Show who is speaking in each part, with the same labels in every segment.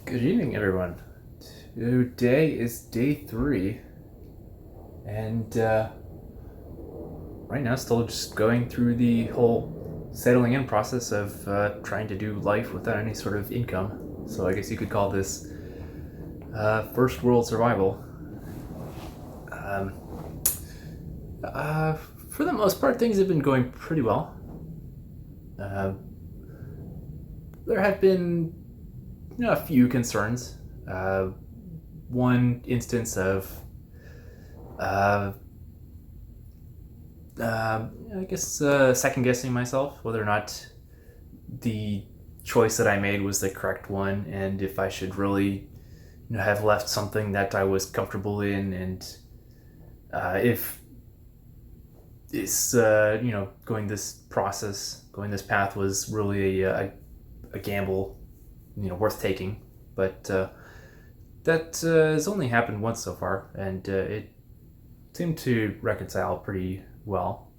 Speaker 1: Good evening, everyone. Today is day 3, and right now still just going through the whole settling in process of trying to do life without any sort of income. So I guess you could call this first world survival. Um, for the most part, things have been going pretty well. Uh, there have been a few concerns. One instance of, I guess, second guessing myself whether or not the choice that I made was the correct one, and if I should really, have left something that I was comfortable in, and if this, going this path was really a gamble, worth taking. But that has only happened once so far, and it seemed to reconcile pretty well.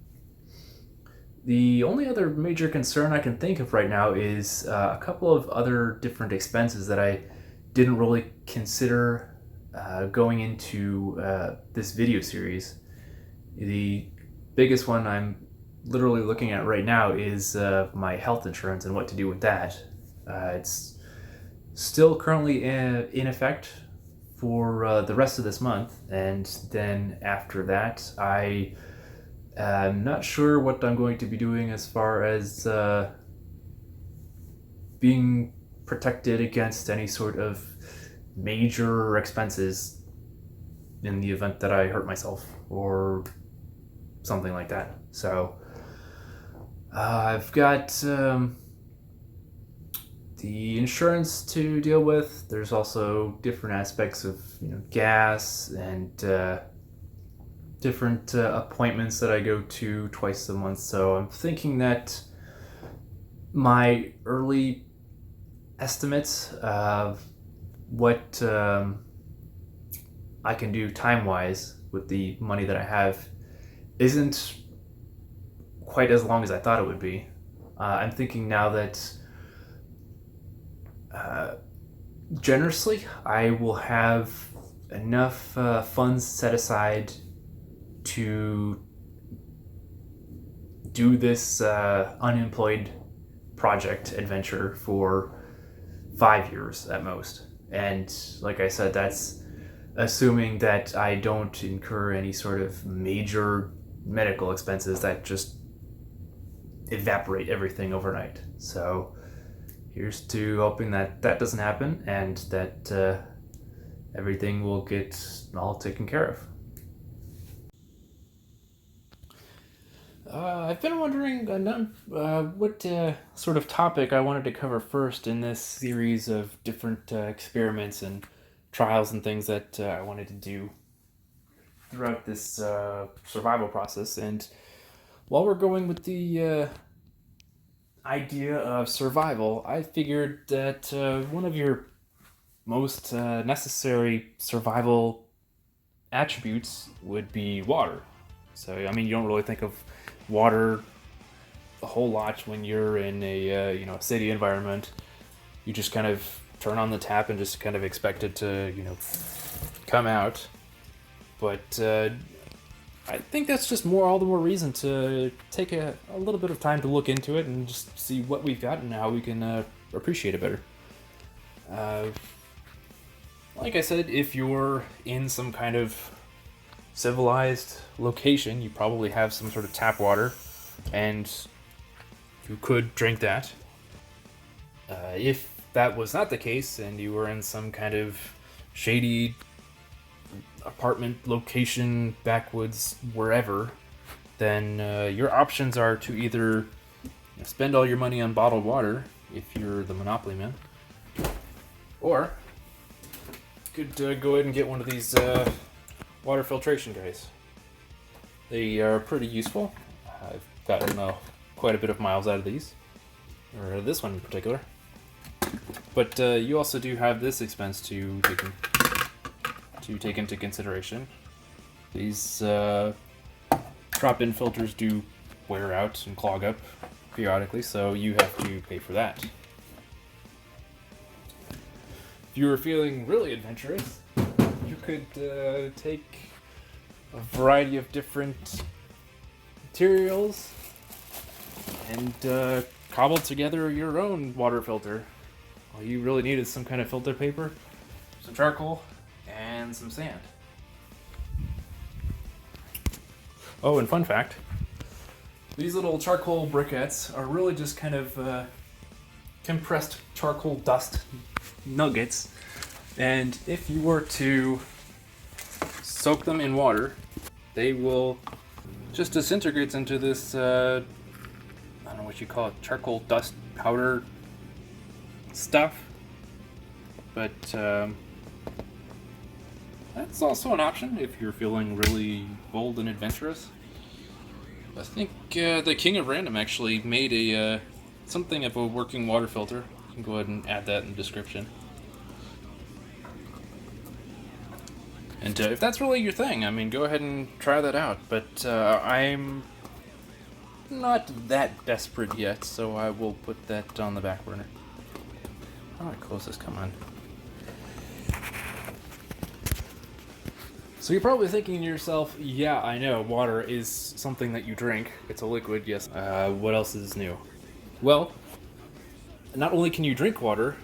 Speaker 1: The only other major concern I can think of right now is a couple of other different expenses that I didn't really consider going into this video series. The biggest one I'm literally looking at right now is my health insurance and what to do with that. It's still currently in effect for the rest of this month, and then after that I am not sure what I'm going to be doing as far as being protected against any sort of major expenses in the event that I hurt myself or something like that. So I've got the insurance to deal with. There's also different aspects of gas and different appointments that I go to twice a month. So I'm thinking that my early estimates of what I can do time-wise with the money that I have isn't quite as long as I thought it would be. I'm thinking now that generously I will have enough funds set aside to do this unemployed project adventure for 5 years at most. And like I said, that's assuming that I don't incur any sort of major medical expenses that just evaporate everything overnight. So here's to hoping that that doesn't happen, and that everything will get all taken care of. I've been wondering what sort of topic I wanted to cover first in this series of different experiments and trials and things that I wanted to do throughout this survival process. And while we're going with the idea of survival, I figured that one of your most necessary survival attributes would be water. So, I mean, you don't really think of water a whole lot when you're in a city environment. You just kind of turn on the tap and just kind of expect it to come out. But I think that's just all the more reason to take a little bit of time to look into it and just see what we've got and how we can appreciate it better. Like I said, if you're in some kind of civilized location, you probably have some sort of tap water, and you could drink that. If that was not the case, and you were in some kind of shady apartment location, backwoods, wherever, then your options are to either spend all your money on bottled water, if you're the Monopoly man, or you could go ahead and get one of these water filtration guys. They are pretty useful. I've gotten quite a bit of miles out of these, or this one in particular. But you also do have this expense to take into consideration. These drop-in filters do wear out and clog up periodically, so you have to pay for that. If you were feeling really adventurous, you could take a variety of different materials and cobble together your own water filter. All you really need is some kind of filter paper, some charcoal, and some sand. Oh, and fun fact, these little charcoal briquettes are really just kind of compressed charcoal dust nuggets, and if you were to soak them in water, they will just disintegrate into this, I don't know what you call it, charcoal dust powder stuff. But that's also an option if you're feeling really bold and adventurous. I think the King of Random actually made a something of a working water filter. You can go ahead and add that in the description. And if that's really your thing, I mean, go ahead and try that out. But I'm not that desperate yet, so I will put that on the back burner. How do I close this? Come on. So you're probably thinking to yourself, yeah, I know, water is something that you drink. It's a liquid, yes. What else is new? Well, not only can you drink water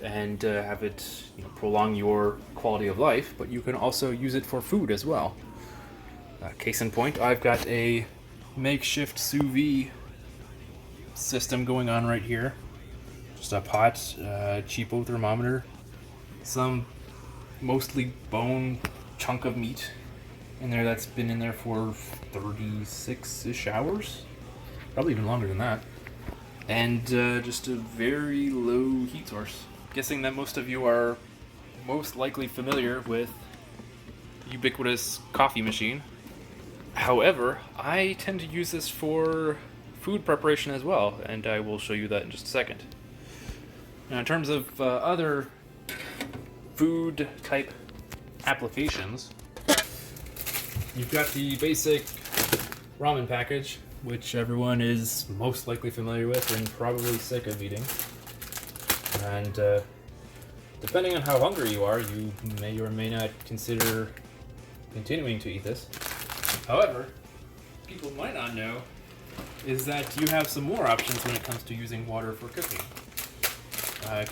Speaker 1: and have it prolong your quality of life, but you can also use it for food as well. Case in point, I've got a makeshift sous vide system going on right here. Just a pot, cheapo thermometer, some mostly bone chunk of meat in there that's been in there for 36-ish hours, probably even longer than that, and just a very low heat source. Guessing that most of you are most likely familiar with the ubiquitous coffee machine. However, I tend to use this for food preparation as well, and I will show you that in just a second. Now, in terms of other food type applications, you've got the basic ramen package, which everyone is most likely familiar with and probably sick of eating. And depending on how hungry you are, you may or may not consider continuing to eat this. However, people might not know is that you have some more options when it comes to using water for cooking.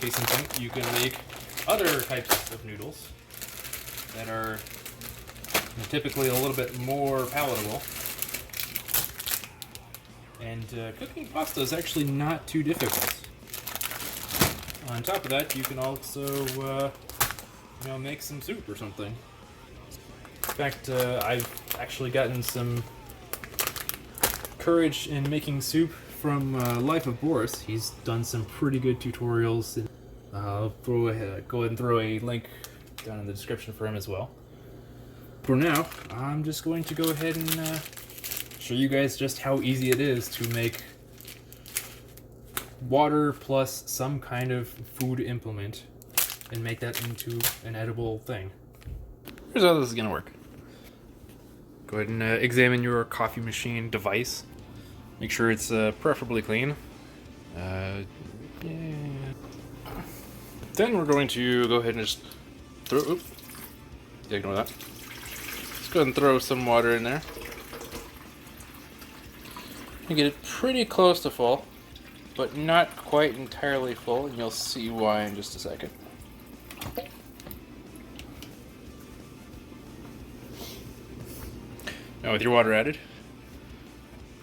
Speaker 1: Case in point, you can make other types of noodles that are typically a little bit more palatable. And cooking pasta is actually not too difficult. On top of that, you can also make some soup or something. In fact, I've actually gotten some courage in making soup from Life of Boris. He's done some pretty good tutorials. I'll go ahead and throw a link down in the description for him as well. For now, I'm just going to go ahead and show you guys just how easy it is to make water plus some kind of food implement and make that into an edible thing. Here's how this is going to work. Go ahead and examine your coffee machine device. Make sure it's preferably clean. Yeah. Then we're going to go ahead and just ignore that. Let's go ahead and throw some water in there. You get it pretty close to full, but not quite entirely full, and you'll see why in just a second. Now with your water added,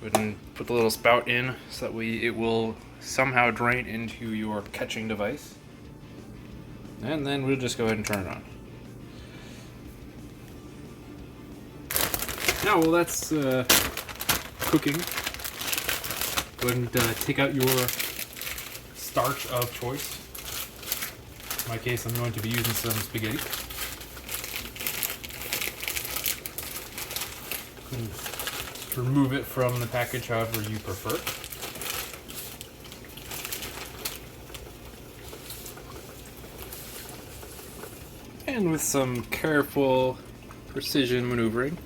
Speaker 1: go ahead and put the little spout in so that it will somehow drain into your catching device. And then we'll just go ahead and turn it on. Now while that's cooking, go ahead and take out your starch of choice. In my case, I'm going to be using some spaghetti. Remove it from the package however you prefer. And with some careful precision maneuvering,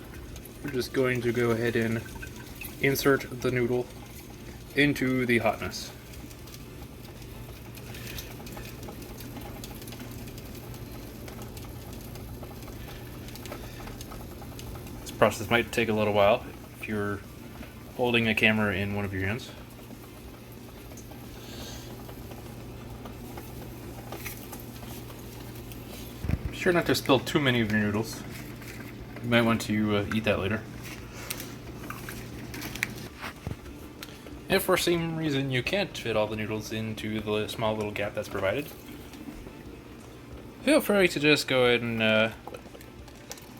Speaker 1: we're just going to go ahead and insert the noodle into the hotness. process might take a little while if you're holding a camera in one of your hands. Be sure not to spill too many of your noodles. You might want to eat that later. If for some reason you can't fit all the noodles into the small little gap that's provided, feel free to just go ahead and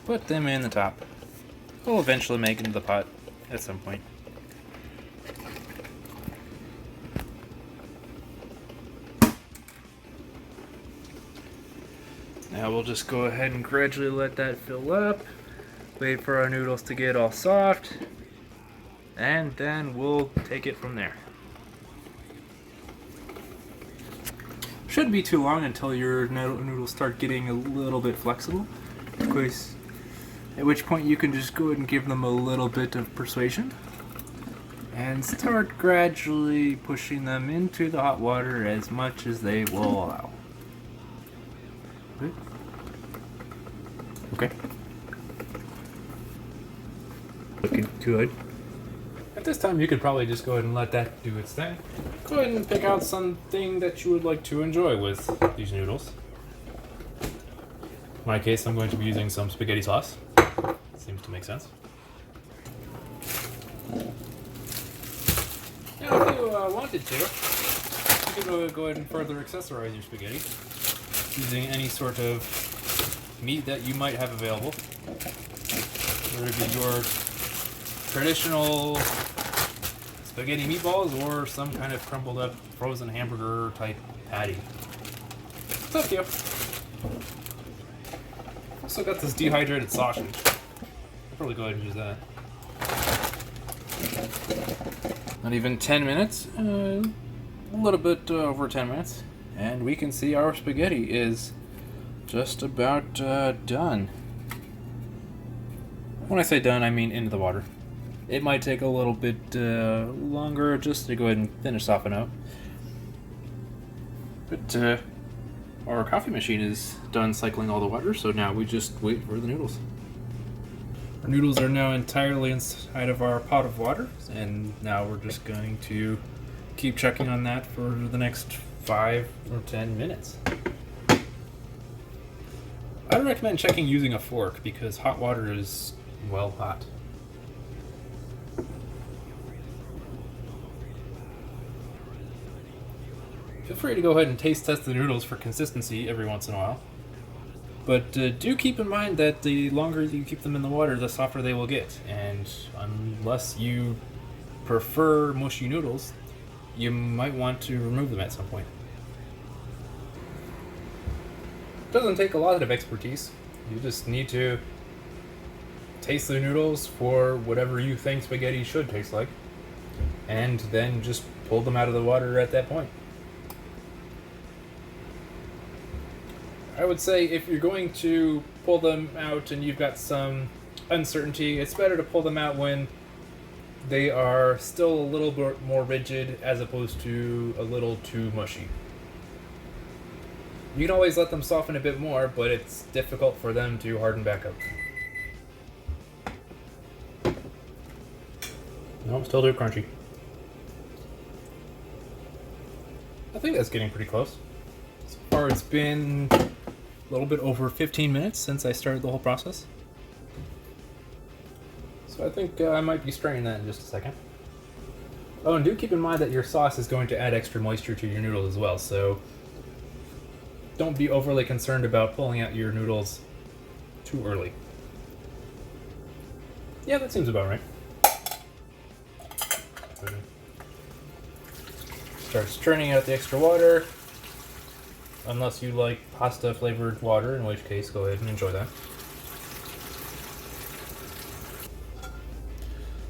Speaker 1: put them in the top. We'll eventually make it into the pot at some point. Now we'll just go ahead and gradually let that fill up, wait for our noodles to get all soft, and then we'll take it from there. Shouldn't be too long until your noodles start getting a little bit flexible, of course, at which point you can just go ahead and give them a little bit of persuasion and start gradually pushing them into the hot water as much as they will allow. Okay. Looking good. At this time, you could probably just go ahead and let that do its thing. Go ahead and pick out something that you would like to enjoy with these noodles. In my case, I'm going to be using some spaghetti sauce. Seems to make sense. Now, if you wanted to, you could go ahead and further accessorize your spaghetti using any sort of meat that you might have available. Whether it be your traditional spaghetti meatballs or some kind of crumbled up frozen hamburger type patty. It's up to you. Also got this dehydrated sausage. I'll probably go ahead and use that. Not even 10 minutes, a little bit over 10 minutes, and we can see our spaghetti is just about done. When I say done, I mean into the water. It might take a little bit longer just to go ahead and finish soften out. But our coffee machine is done cycling all the water, so now we just wait for the noodles. Our noodles are now entirely inside of our pot of water, and now we're just going to keep checking on that for the next 5 or 10 minutes. I would recommend checking using a fork because hot water is, well, hot. Feel free to go ahead and taste test the noodles for consistency every once in a while. But do keep in mind that the longer you keep them in the water, the softer they will get. And unless you prefer mushy noodles, you might want to remove them at some point. It doesn't take a lot of expertise. You just need to taste the noodles for whatever you think spaghetti should taste like, and then just pull them out of the water at that point. I would say if you're going to pull them out and you've got some uncertainty, it's better to pull them out when they are still a little bit more rigid as opposed to a little too mushy. You can always let them soften a bit more, but it's difficult for them to harden back up. No, still too crunchy. I think that's getting pretty close. So far it's been a little bit over 15 minutes since I started the whole process. So I think I might be straining that in just a second. Oh, and do keep in mind that your sauce is going to add extra moisture to your noodles as well, so don't be overly concerned about pulling out your noodles too early. Yeah, that seems about right. Starts churning out the extra water, unless you like pasta flavored water, in which case go ahead and enjoy that.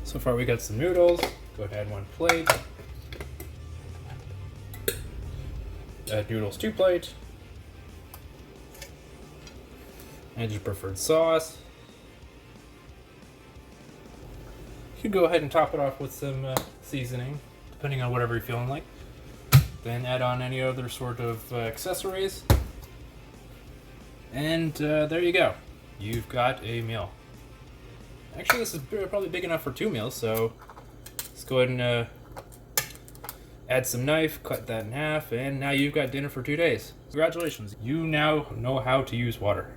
Speaker 1: So far we got some noodles. Go ahead and add 1 plate. Add noodles 2 plate. Add your preferred sauce. You could go ahead and top it off with some seasoning, depending on whatever you're feeling like. Then add on any other sort of accessories. And there you go. You've got a meal. Actually, this is probably big enough for 2 meals, so let's go ahead and add some knife, cut that in half, and now you've got dinner for 2 days. Congratulations, you now know how to use water.